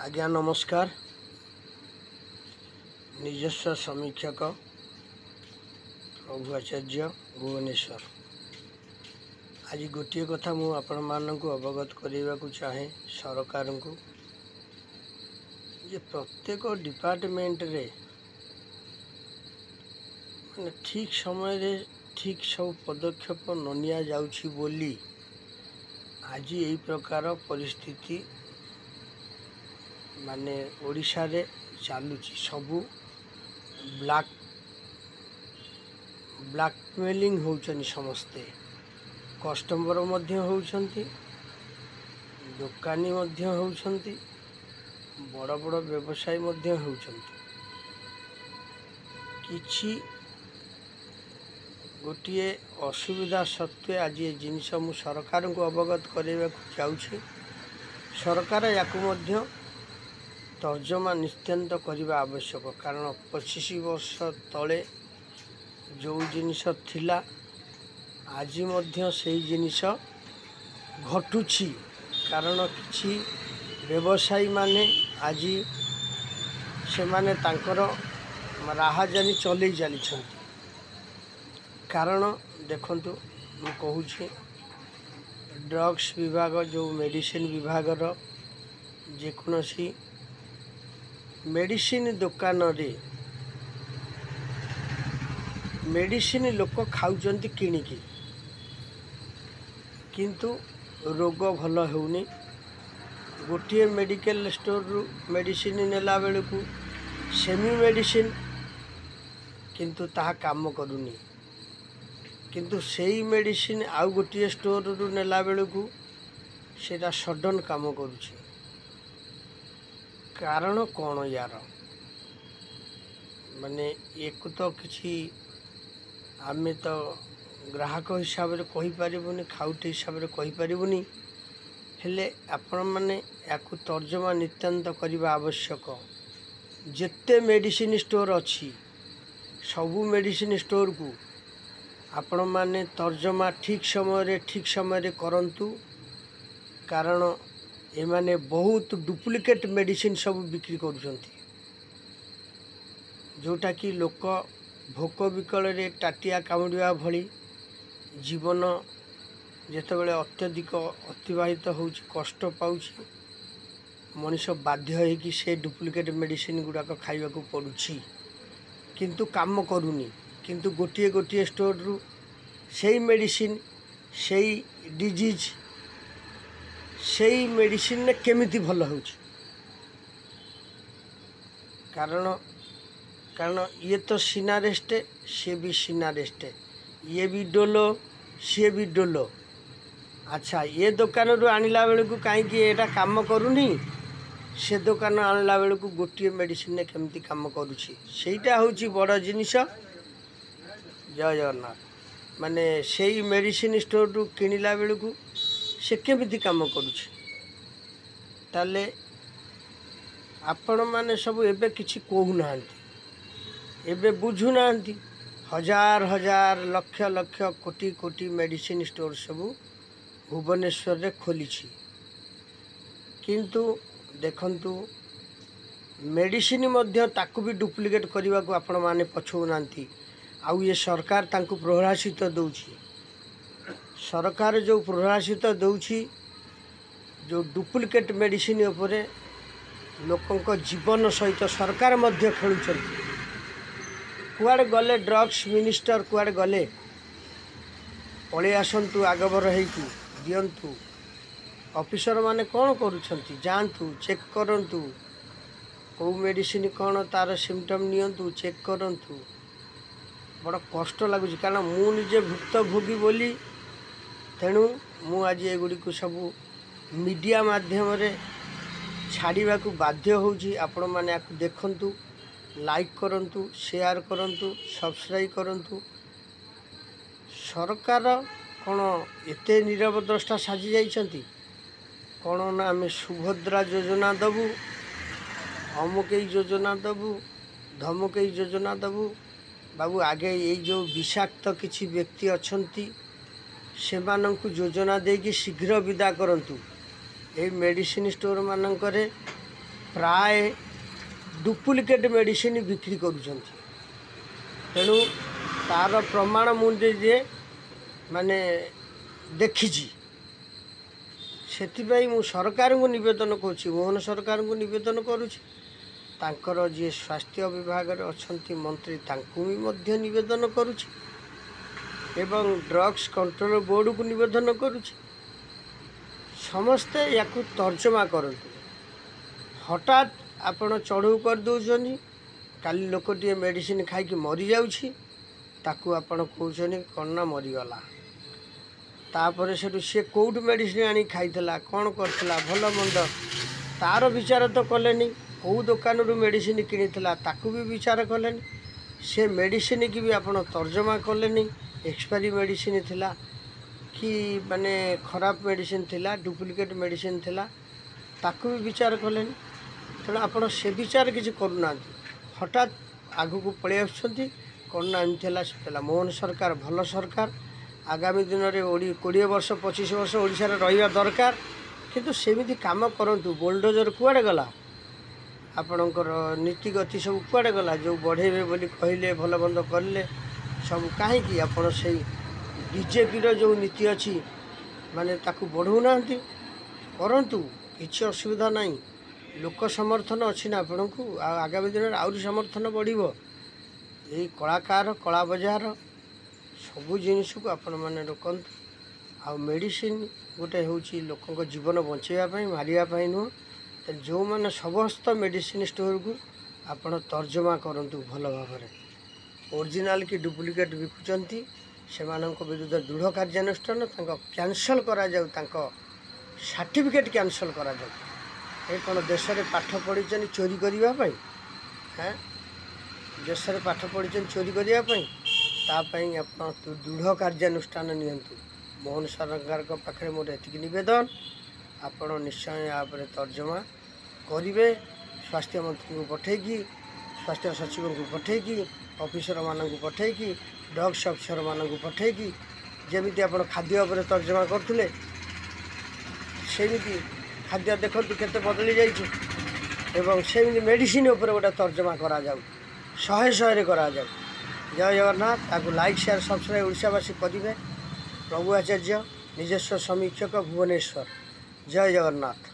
आज्ञा नमस्कार। निजस्व समीक्षक प्रभु आचार्य भुवनेश्वर। आज गोटे कथा मु आपण मानक अवगत करने को चाहे सरकार को जे प्रत्येक डिपार्टमेंट रे माने ठीक समय रे ठीक सब पदक्षेप न निया जाउछि बोली आज यही प्रकार परिस्थिति माने ओडिशा रे चालुची। सबू ब्लैकमेलिंग होउछनी, समस्ते कस्टमर मध्य होउछंती, दुकानी मध्य होउछंती, बड़ बड़ व्यवसायी मध्य होउछंती। किछि गोटे असुविधा सत्वे आज ये जिनिस मु सरकार को अवगत करने को चाहूँगी। सरकार याकू मध्य तर्जमा निश्चिंत करने आवश्यक, कारण 25 वर्ष तले जो जिनिस थिला आज मध्य सेही जिनिस घटुछि। कारण किछि व्यवसायी माने आज से माने तांकर राहाजानी चलै जालिछंती। कारण देखंतु मु कहूछि ड्रग्स विभाग जो मेडिसिन विभाग रो जेकोसी मेडिसिन दुकान रे मेडिसिन लोक खाउचंती किणिकी, किंतु रोग भल होउनी। गोटे मेडिकल स्टोर रु मेडिसिन नेला बेलू सेमी मेडिसिन किंतु ताहा काम करूनी, किंतु सेही मेडिसिन आउ गोटे स्टोर रु नेला बेलू सेटा सडन काम करुछि। कारण कौन यार माने एक तो किसी आमे तो ग्राहक हिसाब से कही पारिबुनी, खाउटी हिसाब से कही पारिबुनी, हेले आपण माने याकू तर्जमा नित्यांत करबा आवश्यक। जेते मेडिसिन स्टोर अच्छी सबू मेडिसिन स्टोर को आपण माने तर्जमा ठीक समय करंतु। कारण एमाने बहुत डुप्लिकेट मेडिसिन सब बिक्री करुछंती, जोटा कि लोक भोक विकल रे टाटिया कामुड़िया भली जीवन जेतेबेले अत्यधिक अतिवाहित होउछि, कष्ट पाउछि, मनीष बाध्य है कि से डुप्लिकेट मेडिसिन गुड़ाक खाइबा को पड़ुछि, किंतु काम करूनी। किंतु गोटे गोटे स्टोर रु सेही मेडिसिन सेही डिजीज सेही मेडिसिन ने केमिति भल होउछि। कारण ये तो सिनारेस्ट, सी भी सिनारेस्ट, ये भी डोलो, सी भी डोलो। अच्छा ये दुकान रू आनिला बेलू कहीं एटा काम करूनी, से दुकान आनिला बेलू गोटे मेडिसिन ने केमिति काम करुछि, सेटा होउछि बड़ जिनिस। जय जगन्नाथ। माने सेही मेडिसिन स्टोर रू किनिला बेलू से केमिति काम करुछि। ताले आपण माने सब एबे किछि कहू नाहंती, एबे बुझु नाहंती। हजार हजार लक्ष लक्ष कोटी कोटी मेडिसिन स्टोर सब भुवनेश्वर रे खोलिछि, किंतु देखंतु मेडिसिन मध्य ताकू भी डुप्लिकेट करने को आपण माने पछौ नाहंती। आउ ये सरकार तांकू प्रहरासित दउछि। सरकार जो प्रहरासित दउछि, जो डुप्लिकेट मेडिसिन उपरे लोकंक जीवन सहित सरकार मध्य खेलुछंती। कुआड़े गले ड्रग्स मिनिस्टर कुआड़े गले पळे आसंतु आगबर हेकु दियंतु। ऑफिसर माने कौन करुछंती, जानतु चेक करंतु, को मेडिसिन कौन तार सिम्पटम नियंतु, चेक करंतु। बड़ कष्ट लगुच, कारण मु निजे भुक्तभोगी बोली तेणु मु आज एगुड़ी सब मीडिया माध्यम रे छाड़वा को बाध्य होउछि। आपण माने आकु देखंतु, लाइक करंतु, शेयर करंतु, सब्सक्राइब करंतु। सरकार कौन एते नीरव द्रष्टा साजी जाइछंती। कौन ना आमे सुभद्रा योजना दबु, अमुकई योजना दबु, धमुकई योजना दबु। बाबू आगे ये जो विषाक्त किछि व्यक्ति अछंती सेमानंकु योजना देकी शीघ्र विदा करंतु। ए मेडिसिन स्टोर मानकरे प्राय डुप्लिकेट मेडिसिन बिक्री करुँच तेणु तार प्रमाण मुझे माने देखी से मु सरकार को निवेदन करुँच मोहन सरकार को निवेदन करुँच तांकर जी स्वास्थ्य विभाग अच्छा मंत्री तांकु भी मध्य निवेदन करुँच एवं ड्रग्स कंट्रोल बोर्ड को निवेदन करुँच समस्ते या तर्जमा करूँ हठात आपण चढ़ऊ कर दौरान काली लोकटे मेडिसिन खाई मरी जाऊँगी ताकू आपण कहते कौन ना मरीगला तापर से सी कौट मेडिसिन आनी खाईला कौन करला भल मंद तार विचार तो कले कौ दुकान रू मेडिसिन किनीला ताकू भी विचार कले से मेडिसिन की भी आपण तर्जमा कले एक्सपायरी मेडिसिन थिला कि माने खराब मेडिसिन थिला डुप्लिकेट मेडिसिन थिला ताकू भी विचार कले तेणु आपण से विचार किसी करूना हठात आगु को पलि आसुँच कौन ना एमती मोहन सरकार भल सरकार आगामी दिन में 20 वर्ष 25 वर्ष ओडिशा रे रहिबा दरकार किंतु सेमिति काम करंतु बुलडोजर कुआडे गला आपणकर नीति गति सब कुआडे गला जो बढ़ेबे बोली कहले भल बंद करले सब कहीं आपण से बीजेपी जो नीति अच्छी माने ताकू बढ़ाऊना करंतु किसी असुविधा नहीं लोक समर्थन अच्छी ना आपण को आगामी दिन में आउरी समर्थन बढ़िबो यही कलाकार कला बजार सबू जिनिस को आपण मैंने रोकतु आ मेडिसिन गोटे हूँ लोक जीवन बचाई मारियापाई नुह तो जो मैंने समस्त मेडिसिन स्टोर को आपण तर्जमा करंतु भल भाव ओरिजिनाल कि डुप्लिकेट बिकुचंती से विरुद्ध दृढ़ कार्यानुष्ठान कैंसल करा जाऊ सर्टिफिकेट कैंसल करा जाऊ ये कौन देश में पाठ पढ़ी चोरी करने हाँ देश में पाठ पढ़ी चोरी करने आप दृढ़ कार्यानुष्ठान नियंतु मोहन सरकार पाखे मोर एति नवेदन आपण निश्चय आप तर्जमा करेंगे स्वास्थ्य मंत्री को पठेगी स्वास्थ्य सचिव को पठेगी ऑफिसर मानक पठेगी ड्रग्स अफिसर मानक पठेगी जमी आप खाद्य उपर तर्जमा करते सेमती खाद्य देखु केते बदली जाइए मेडिसिन उपर गोटे तर्जमा करा जाऊ 100 करा जाऊ जय जगन्नाथ ताकू लाइक शेयर सब्सक्राइब ओडिशावासी करेंगे प्रभु आचार्य निजस्व समीक्षक भुवनेश्वर जय जगन्नाथ।